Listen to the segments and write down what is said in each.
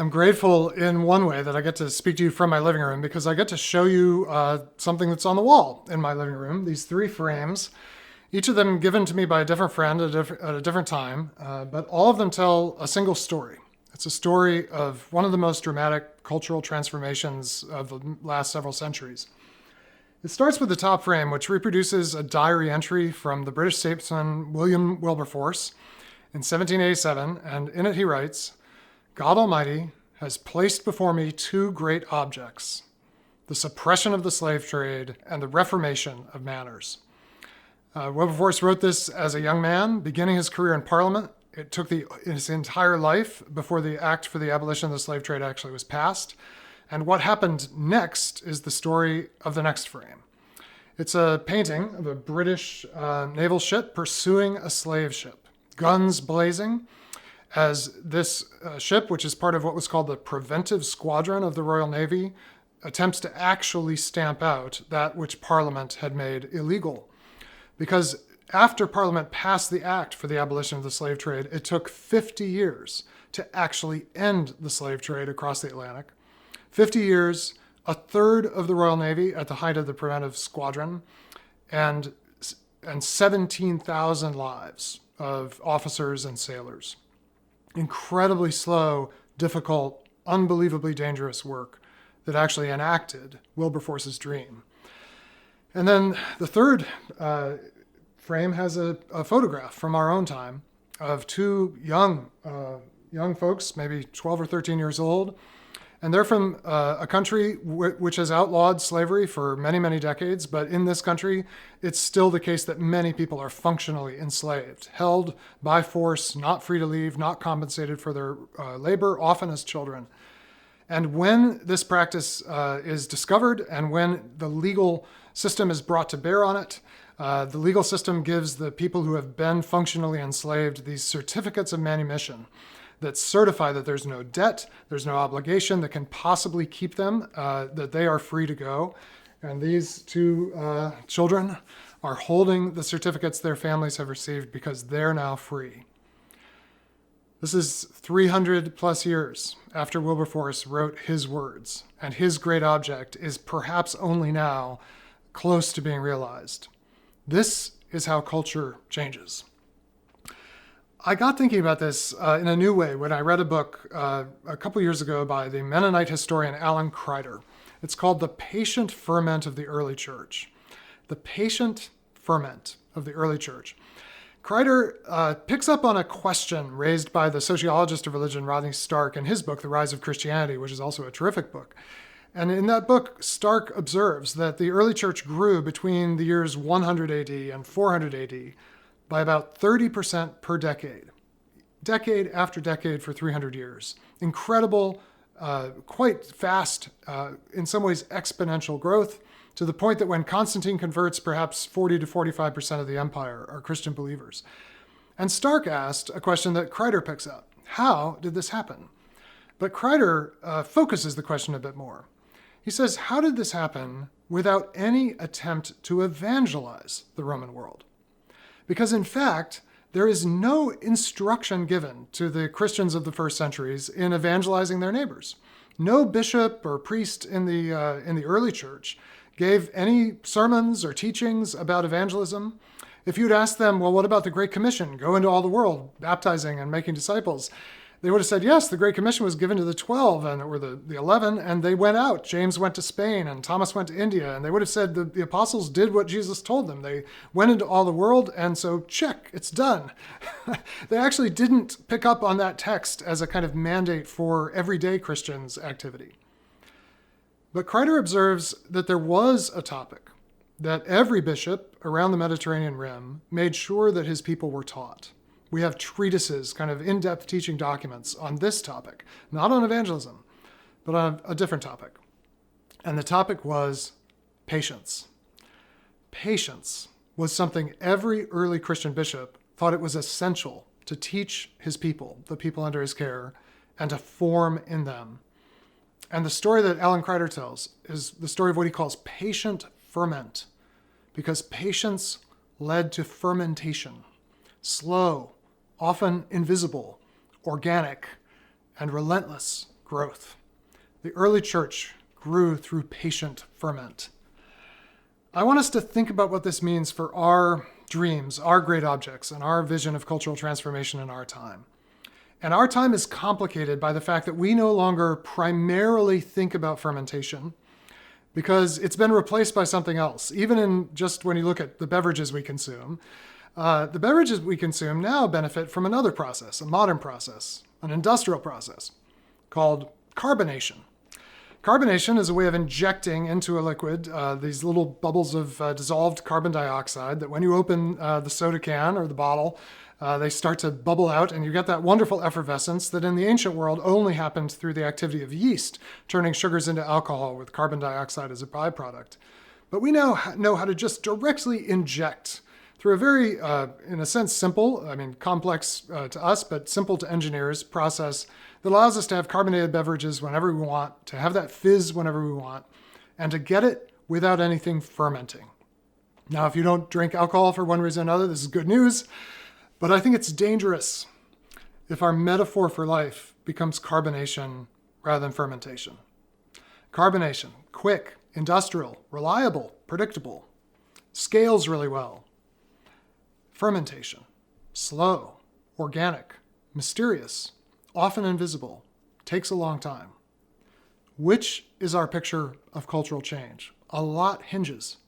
I'm grateful in one way that I get to speak to you from my living room because I get to show you something that's on the wall in my living room. These three frames, each of them given to me by a different friend at a different time, but all of them tell a single story. It's a story of one of the most dramatic cultural transformations of the last several centuries. It starts with the top frame, which reproduces a diary entry from the British statesman William Wilberforce in 1787, and in it he writes, "God Almighty has placed before me two great objects, the suppression of the slave trade and the reformation of manners." Wilberforce wrote this as a young man, beginning his career in Parliament. It took his entire life before the Act for the Abolition of the Slave Trade actually was passed. And what happened next is the story of the next frame. It's a painting of a British naval ship pursuing a slave ship, guns blazing, as this ship, which is part of what was called the preventive squadron of the Royal Navy, attempts to actually stamp out that which Parliament had made illegal. Because after Parliament passed the Act for the Abolition of the Slave Trade, it took 50 years to actually end the slave trade across the Atlantic. 50 years, a third of the Royal Navy at the height of the preventive squadron, and 17,000 lives of officers and sailors. Incredibly slow, difficult, unbelievably dangerous work that actually enacted Wilberforce's dream. And then the third frame has a photograph from our own time of two young folks, maybe 12 or 13 years old. And they're from a country which has outlawed slavery for many, many decades. But in this country, it's still the case that many people are functionally enslaved, held by force, not free to leave, not compensated for their labor, often as children. And when this practice is discovered and when the legal system is brought to bear on it, the legal system gives the people who have been functionally enslaved these certificates of manumission that certify that there's no debt, there's no obligation that can possibly keep them, that they are free to go. And these two children are holding the certificates their families have received because they're now free. This is 300 plus years after Wilberforce wrote his words, and his great object is perhaps only now close to being realized. This is how culture changes. I got thinking about this in a new way when I read a book a couple years ago by the Mennonite historian Alan Kreider. It's called The Patient Ferment of the Early Church. The Patient Ferment of the Early Church. Kreider picks up on a question raised by the sociologist of religion Rodney Stark in his book, The Rise of Christianity, which is also a terrific book. And in that book, Stark observes that the early church grew between the years 100 AD and 400 AD by about 30% per decade after decade for 300 years. Incredible, quite fast, in some ways exponential growth, to the point that when Constantine converts, perhaps 40 to 45% of the empire are Christian believers. And Stark asked a question that Kreider picks up. How did this happen? But Kreider focuses the question a bit more. He says, how did this happen without any attempt to evangelize the Roman world? Because in fact, there is no instruction given to the Christians of the first centuries in evangelizing their neighbors. No bishop or priest in the early church gave any sermons or teachings about evangelism. If you'd asked them, well, what about the Great Commission? Go into all the world, baptizing and making disciples. They would have said, yes, the Great Commission was given to the 12 or the 11, and they went out. James went to Spain, and Thomas went to India. And they would have said the apostles did what Jesus told them. They went into all the world, and so check, it's done. They actually didn't pick up on that text as a kind of mandate for everyday Christians' activity. But Kreider observes that there was a topic that every bishop around the Mediterranean rim made sure that his people were taught. We have treatises, kind of in-depth teaching documents on this topic, not on evangelism, but on a different topic. And the topic was patience. Patience was something every early Christian bishop thought it was essential to teach his people, the people under his care, and to form in them. And the story that Alan Kreider tells is the story of what he calls patient ferment, because patience led to fermentation. Slow, often invisible, organic, and relentless growth. The early church grew through patient ferment. I want us to think about what this means for our dreams, our great objects, and our vision of cultural transformation in our time. And our time is complicated by the fact that we no longer primarily think about fermentation because it's been replaced by something else. Even in just when you look at the beverages we consume, the beverages we consume now benefit from another process, a modern process, an industrial process called carbonation. Carbonation is a way of injecting into a liquid these little bubbles of dissolved carbon dioxide that when you open the soda can or the bottle, they start to bubble out and you get that wonderful effervescence that in the ancient world only happened through the activity of yeast, turning sugars into alcohol with carbon dioxide as a byproduct. But we now know how to just directly inject through a very, in a sense, simple, complex to us, but simple to engineers process that allows us to have carbonated beverages whenever we want, to have that fizz whenever we want, and to get it without anything fermenting. Now, if you don't drink alcohol for one reason or another, this is good news, but I think it's dangerous if our metaphor for life becomes carbonation rather than fermentation. Carbonation, quick, industrial, reliable, predictable, scales really well. Fermentation, slow, organic, mysterious, often invisible, takes a long time. Which is our picture of cultural change? A lot hinges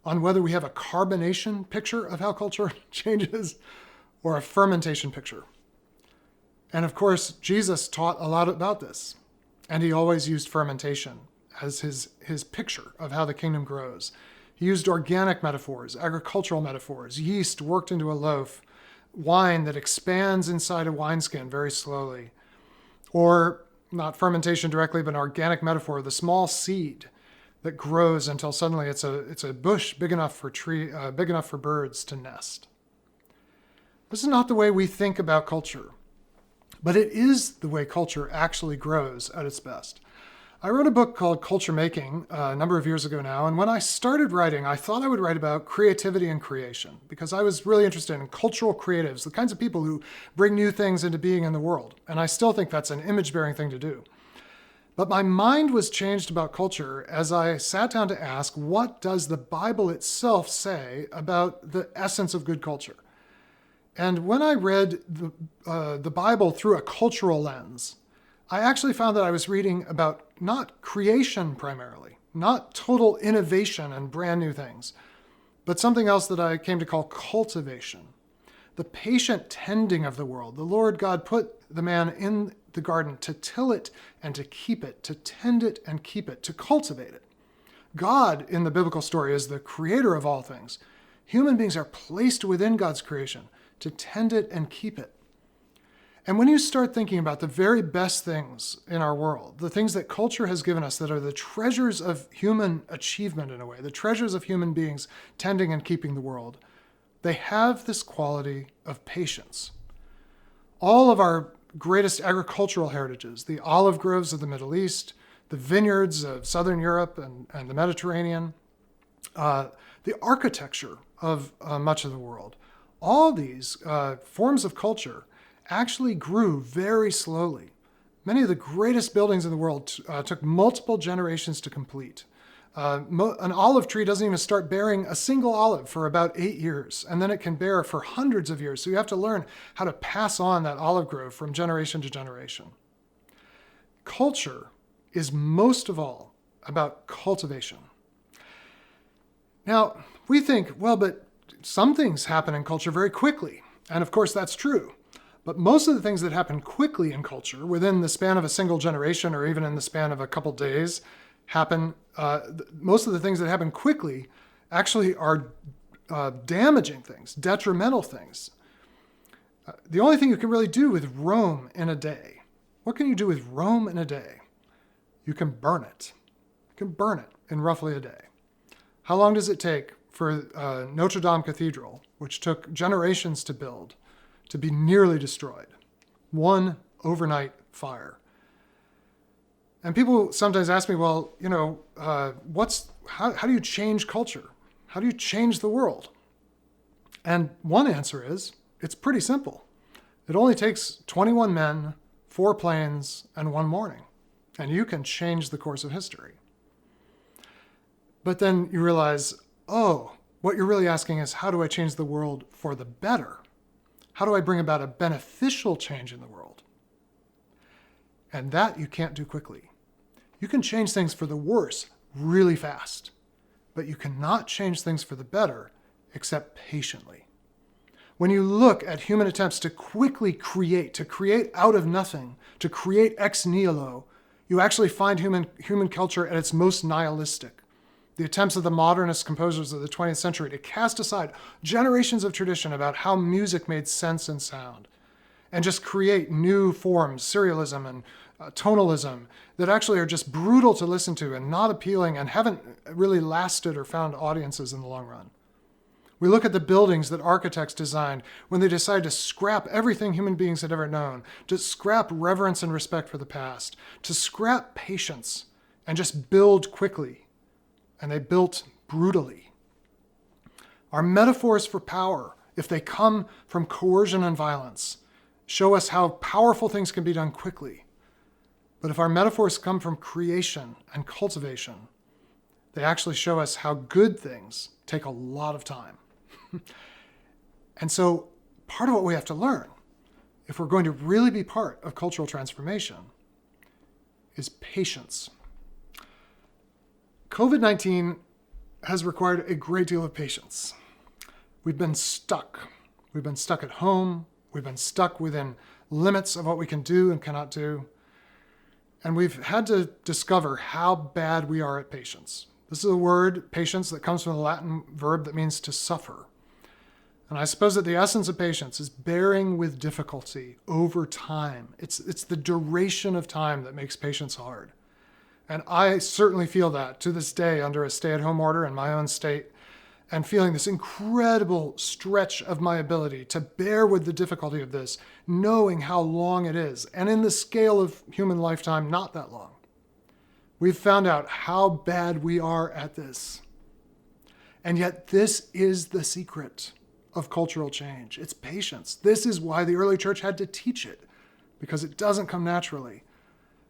on whether we have a carbonation picture of how culture changes or a fermentation picture. And of course, Jesus taught a lot about this, and he always used fermentation as his picture of how the kingdom grows. He used organic metaphors, agricultural metaphors, yeast worked into a loaf, wine that expands inside a wineskin very slowly, or not fermentation directly, but an organic metaphor, the small seed that grows until suddenly it's a bush big enough for birds to nest. This is not the way we think about culture, but it is the way culture actually grows at its best. I wrote a book called Culture Making a number of years ago now, and when I started writing, I thought I would write about creativity and creation because I was really interested in cultural creatives, the kinds of people who bring new things into being in the world, and I still think that's an image-bearing thing to do. But my mind was changed about culture as I sat down to ask, what does the Bible itself say about the essence of good culture? And when I read the Bible through a cultural lens, I actually found that I was reading about not creation primarily, not total innovation and brand new things, but something else that I came to call cultivation, the patient tending of the world. The Lord God put the man in the garden to till it and to keep it, to tend it and keep it, to cultivate it. God, in the biblical story, is the creator of all things. Human beings are placed within God's creation to tend it and keep it. And when you start thinking about the very best things in our world, the things that culture has given us that are the treasures of human achievement in a way, the treasures of human beings tending and keeping the world, they have this quality of patience. All of our greatest agricultural heritages, the olive groves of the Middle East, the vineyards of Southern Europe and the Mediterranean, the architecture of much of the world, all these forms of culture actually grew very slowly. Many of the greatest buildings in the world took multiple generations to complete. An olive tree doesn't even start bearing a single olive for about 8 years, and then it can bear for hundreds of years. So you have to learn how to pass on that olive grove from generation to generation. Culture is most of all about cultivation. Now, we think, well, but some things happen in culture very quickly. And of course, that's true. But most of the things that happen quickly in culture, within the span of a single generation or even in the span of a couple days, most of the things that happen quickly actually are damaging things, detrimental things. The only thing you can really do with Rome in a day, what can you do with Rome in a day? You can burn it. You can burn it in roughly a day. How long does it take for Notre Dame Cathedral, which took generations to build, to be nearly destroyed? One overnight fire. And people sometimes ask me, well, how do you change culture? How do you change the world? And one answer is, it's pretty simple. It only takes 21 men, 4 planes, and 1 morning. and you can change the course of history. But then you realize, oh, what you're really asking is, how do I change the world for the better? How do I bring about a beneficial change in the world? And that you can't do quickly. You can change things for the worse really fast, but you cannot change things for the better except patiently. When you look at human attempts to quickly create, to create out of nothing, to create ex nihilo, you actually find human culture at its most nihilistic. The attempts of the modernist composers of the 20th century to cast aside generations of tradition about how music made sense and sound, and just create new forms, serialism and tonalism, that actually are just brutal to listen to and not appealing and haven't really lasted or found audiences in the long run. We look at the buildings that architects designed when they decided to scrap everything human beings had ever known, to scrap reverence and respect for the past, to scrap patience and just build quickly. And they built brutally. Our metaphors for power, if they come from coercion and violence, show us how powerful things can be done quickly. But if our metaphors come from creation and cultivation, they actually show us how good things take a lot of time. And so part of what we have to learn, if we're going to really be part of cultural transformation, is patience. COVID-19 has required a great deal of patience. We've been stuck. We've been stuck at home. We've been stuck within limits of what we can do and cannot do. And we've had to discover how bad we are at patience. This is a word, patience, that comes from the Latin verb that means to suffer. And I suppose that the essence of patience is bearing with difficulty over time. It's the duration of time that makes patience hard. And I certainly feel that to this day under a stay-at-home order in my own state, and feeling this incredible stretch of my ability to bear with the difficulty of this, knowing how long it is, and in the scale of human lifetime, not that long. We've found out how bad we are at this. And yet this is the secret of cultural change. It's patience. This is why the early church had to teach it, because it doesn't come naturally.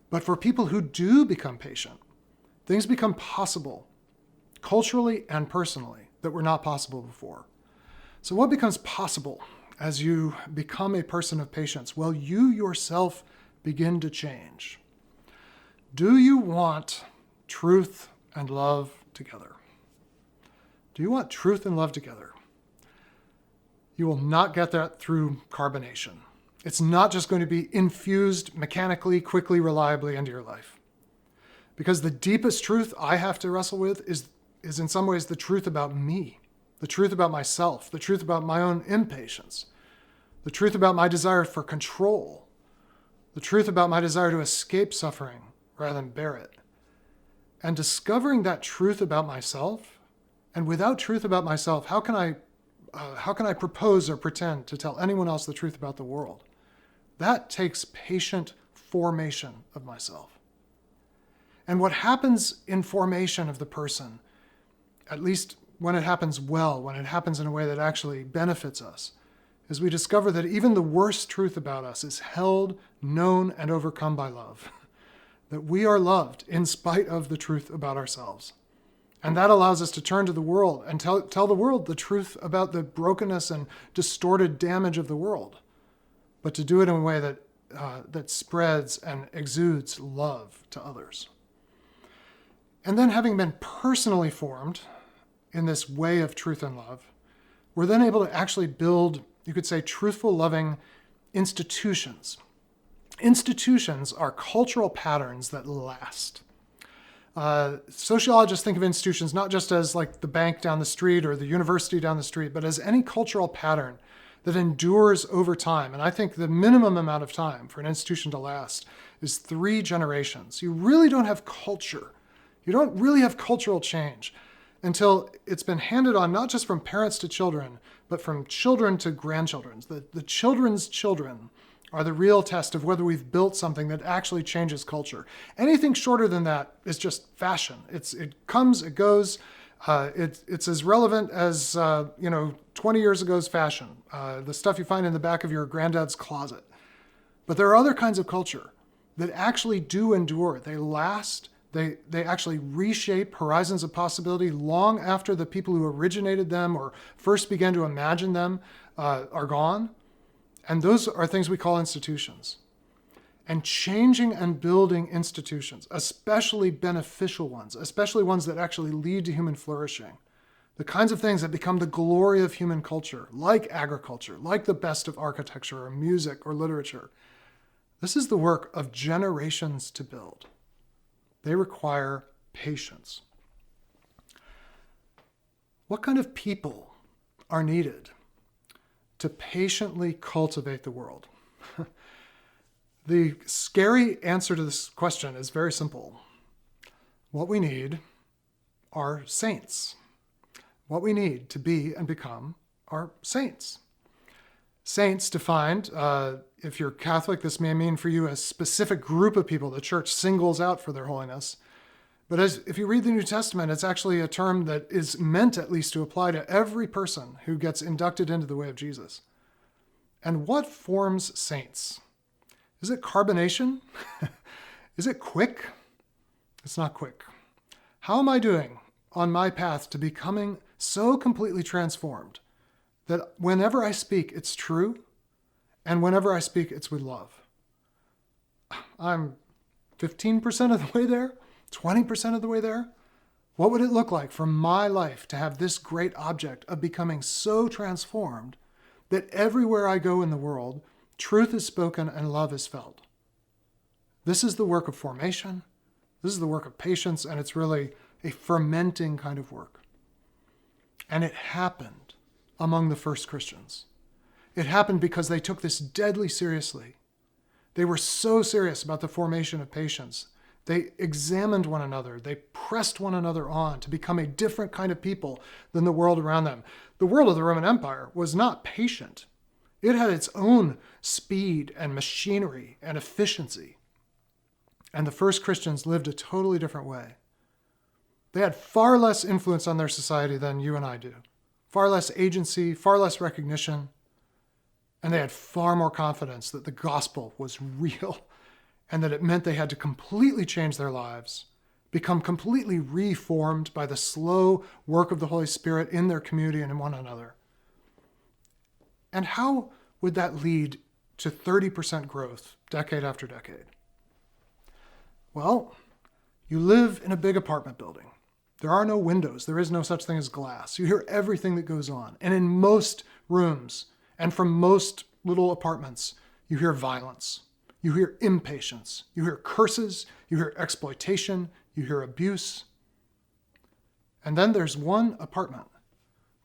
But for people who do become patient, things become possible, culturally and personally, that were not possible before. So what becomes possible as you become a person of patience? Well, you yourself begin to change. Do you want truth and love together? Do you want truth and love together? You will not get that through carbonation. It's not just going to be infused mechanically, quickly, reliably into your life. Because the deepest truth I have to wrestle with is in some ways the truth about me, the truth about myself, the truth about my own impatience, the truth about my desire for control, the truth about my desire to escape suffering rather than bear it. And discovering that truth about myself, and without truth about myself, how can I propose or pretend to tell anyone else the truth about the world? That takes patient formation of myself. And what happens in formation of the person, at least when it happens well, when it happens in a way that actually benefits us, is we discover that even the worst truth about us is held, known, and overcome by love. That we are loved in spite of the truth about ourselves. And that allows us to turn to the world and tell the world the truth about the brokenness and distorted damage of the world, but to do it in a way that spreads and exudes love to others. And then, having been personally formed in this way of truth and love, we're then able to actually build, you could say, truthful, loving institutions. Institutions are cultural patterns that last. Sociologists think of institutions not just as like the bank down the street or the university down the street, but as any cultural pattern that endures over time. And I think the minimum amount of time for an institution to last is 3 generations. You really don't have culture. You don't really have cultural change until it's been handed on not just from parents to children, but from children to grandchildren. The children's children are the real test of whether we've built something that actually changes culture. Anything shorter than that is just fashion. It comes, it goes. It's as relevant as 20 years ago's fashion, the stuff you find in the back of your granddad's closet. But there are other kinds of culture that actually do endure. They last. They actually reshape horizons of possibility long after the people who originated them or first began to imagine them are gone. And those are things we call institutions. And changing and building institutions, especially beneficial ones, especially ones that actually lead to human flourishing, the kinds of things that become the glory of human culture, like agriculture, like the best of architecture or music or literature. This is the work of generations to build. They require patience. What kind of people are needed to patiently cultivate the world? The scary answer to this question is very simple. What we need are saints. What we need to be and become are saints. Saints defined, if you're Catholic, this may mean for you a specific group of people the church singles out for their holiness. But if you read the New Testament, it's actually a term that is meant at least to apply to every person who gets inducted into the way of Jesus. And what forms saints? Is it carbonation? Is it quick? It's not quick. How am I doing on my path to becoming so completely transformed that whenever I speak, it's true, and whenever I speak, it's with love? I'm 15% of the way there, 20% of the way there. What would it look like for my life to have this great object of becoming so transformed that everywhere I go in the world, truth is spoken and love is felt? This is the work of formation. This is the work of patience, and it's really a fermenting kind of work. And it happened among the first Christians. It happened because they took this deadly seriously. They were so serious about the formation of patience. They examined one another. They pressed one another on to become a different kind of people than the world around them. The world of the Roman Empire was not patient. It had its own speed and machinery and efficiency. And the first Christians lived a totally different way. They had far less influence on their society than you and I do. Far less agency, far less recognition. And they had far more confidence that the gospel was real and that it meant they had to completely change their lives, become completely reformed by the slow work of the Holy Spirit in their community and in one another. And how would that lead to 30% growth decade after decade? Well, you live in a big apartment building. There are no windows. There is no such thing as glass. You hear everything that goes on. And in most rooms and from most little apartments, you hear violence. You hear impatience. You hear curses. You hear exploitation. You hear abuse. And then there's one apartment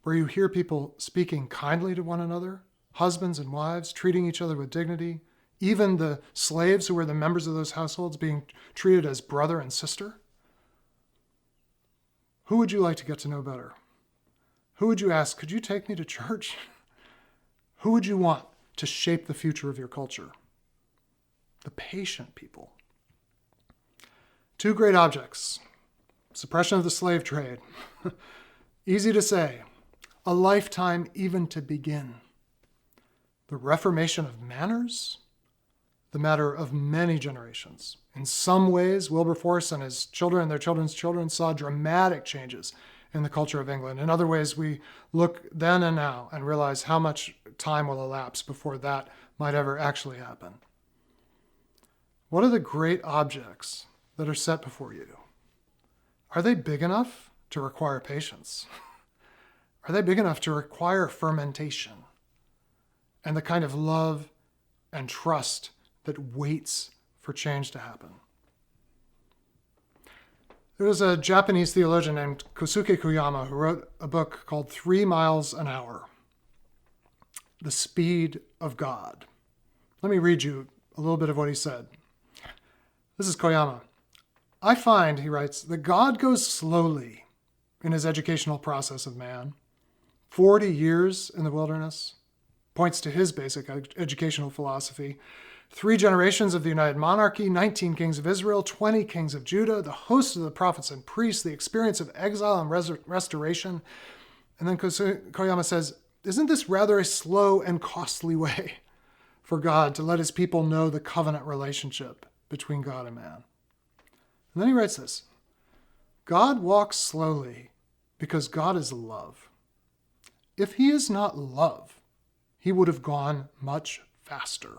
where you hear people speaking kindly to one another, husbands and wives treating each other with dignity, even the slaves who were the members of those households being treated as brother and sister. Who would you like to get to know better? Who would you ask, could you take me to church? Who would you want to shape the future of your culture? The patient people. Two great objects. Suppression of the slave trade. Easy to say. A lifetime even to begin. The reformation of manners. The matter of many generations. In some ways, Wilberforce and his children and their children's children saw dramatic changes in the culture of England. In other ways, we look then and now and realize how much time will elapse before that might ever actually happen. What are the great objects that are set before you? Are they big enough to require patience? Are they big enough to require fermentation and the kind of love and trust that waits for change to happen? There was a Japanese theologian named Kosuke Koyama who wrote a book called 3 Miles an Hour, The Speed of God. Let me read you a little bit of what he said. This is Koyama. I find, he writes, that God goes slowly in his educational process of man. 40 years in the wilderness points to his basic educational philosophy. 3 generations of the United Monarchy, 19 kings of Israel, 20 kings of Judah, the host of the prophets and priests, the experience of exile and restoration. And then Koyama says, isn't this rather a slow and costly way for God to let his people know the covenant relationship between God and man. And then he writes this: God walks slowly because God is love. If he is not love, he would have gone much faster.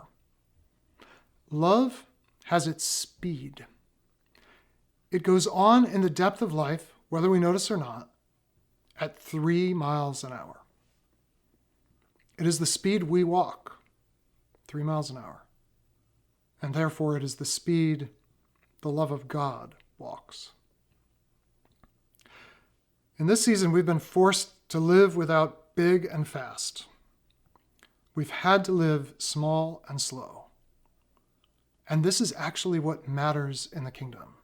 Love has its speed. It goes on in the depth of life, whether we notice or not, at 3 miles an hour. It is the speed we walk, 3 miles an hour. And therefore it is the speed the love of God walks. In this season, we've been forced to live without big and fast. We've had to live small and slow. And this is actually what matters in the kingdom,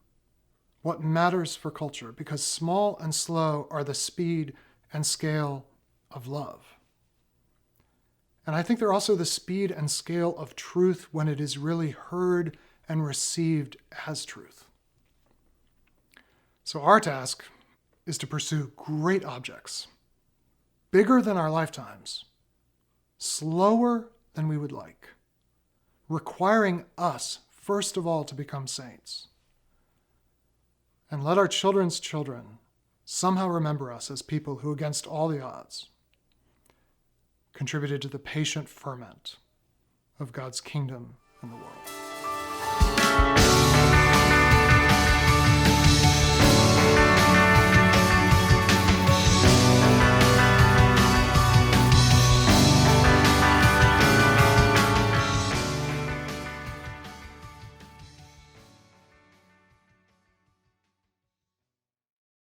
what matters for culture, because small and slow are the speed and scale of love. And I think they're also the speed and scale of truth when it is really heard and received as truth. So our task is to pursue great objects, bigger than our lifetimes, slower than we would like, requiring us, first of all, to become saints. And let our children's children somehow remember us as people who, against all the odds, contributed to the patient ferment of God's kingdom in the world.